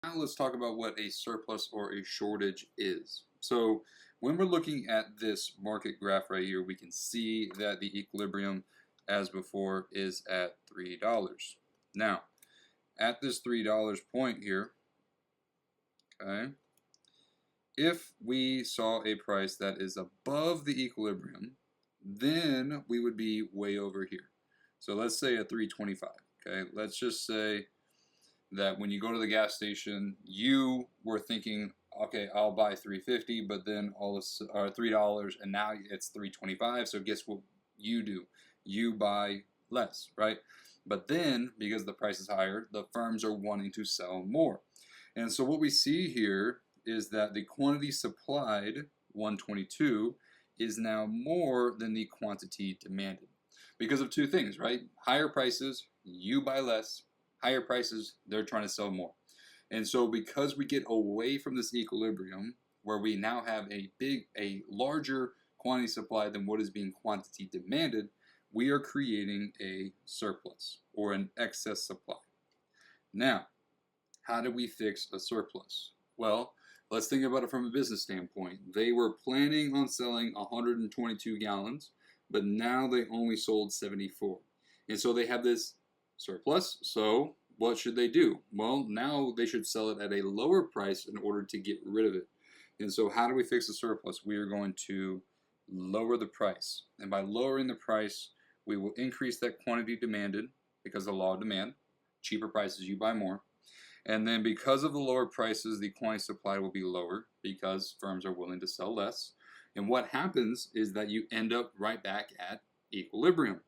Now let's talk about what a surplus or a shortage is. So when we're looking at this market graph right here, we can see that the equilibrium, as before, is at $3. Now, at this $3 point here, okay, if we saw a price that is above the equilibrium, then we would be way over here. So let's say at 325, okay? Let's just say that when you go to the gas station, you were thinking, okay, I'll buy 350, but then all this $3, and now it's 325. So guess what you do? You buy less, right? But then because the price is higher, the firms are wanting to sell more. And so what we see here is that the quantity supplied, 122, is now more than the quantity demanded. Because of two things, right? Higher prices, you buy less. Higher prices, they're trying to sell more. And so because we get away from this equilibrium, where we now have a larger quantity supply than what is being quantity demanded, we are creating a surplus or an excess supply. Now, how do we fix a surplus? Well, let's think about it from a business standpoint. They were planning on selling 122 gallons, but now they only sold 74. And so they have this surplus. So what should they do? Well, now they should sell it at a lower price in order to get rid of it. And so how do we fix the surplus? We are going to lower the price. And by lowering the price, we will increase that quantity demanded because of the law of demand. Cheaper prices, you buy more. And then because of the lower prices, the quantity supply will be lower because firms are willing to sell less. And what happens is that you end up right back at equilibrium.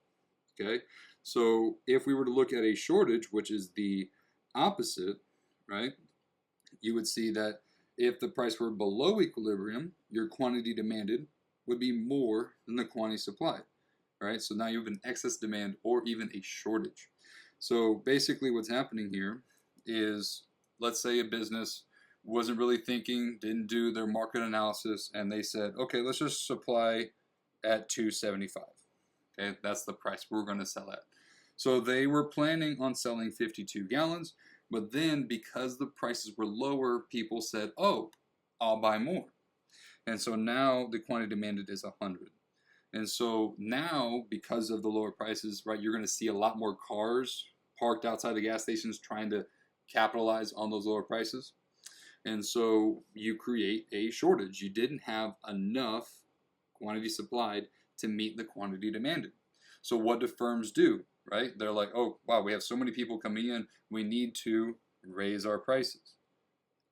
Okay, so if we were to look at a shortage, which is the opposite, right, you would see that if the price were below equilibrium, your quantity demanded would be more than the quantity supplied, right? So now you have an excess demand or even a shortage. So basically what's happening here is, let's say a business wasn't really thinking, didn't do their market analysis, and they said, okay, let's just supply at 275. Okay, that's the price we're going to sell at. So they were planning on selling 52 gallons, but then because the prices were lower, people said, oh, I'll buy more. And so now the quantity demanded is 100. And so now, because of the lower prices, right, you're going to see a lot more cars parked outside the gas stations trying to capitalize on those lower prices. And so you create a shortage. You didn't have enough quantity supplied to meet the quantity demanded. So what do firms do, right? They're like, oh, wow, we have so many people coming in, we need to raise our prices.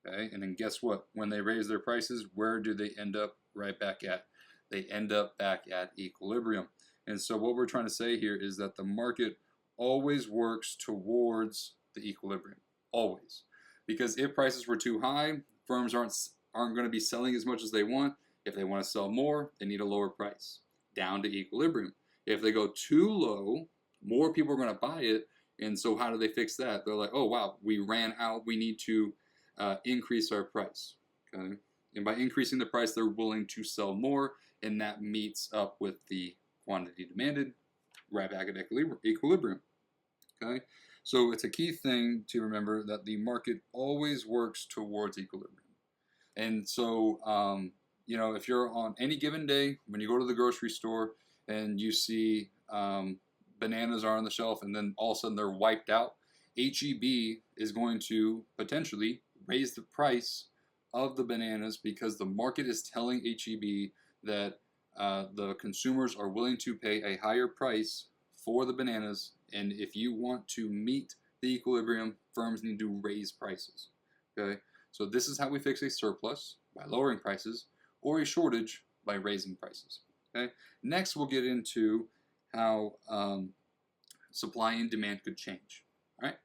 Okay, and then guess what? When they raise their prices, where do they end up? Right back at? They end up back at equilibrium. And so what we're trying to say here is that the market always works towards the equilibrium, always. Because if prices were too high, firms aren't going to be selling as much as they want. If they want to sell more, they need a lower price, down to equilibrium. If they go too low, more people are going to buy it. And so how do they fix that? They're like, oh, wow, we ran out. We need to increase our price. Okay? And by increasing the price, they're willing to sell more, and that meets up with the quantity demanded, right back at equilibrium. Okay? So it's a key thing to remember that the market always works towards equilibrium. And so, you know, if you're on any given day, when you go to the grocery store and you see bananas are on the shelf and then all of a sudden they're wiped out, HEB is going to potentially raise the price of the bananas because the market is telling HEB that the consumers are willing to pay a higher price for the bananas, and if you want to meet the equilibrium, firms need to raise prices. Okay, so this is how we fix a surplus, by lowering prices, or a shortage by raising prices. Okay, next we'll get into how supply and demand could change. All right.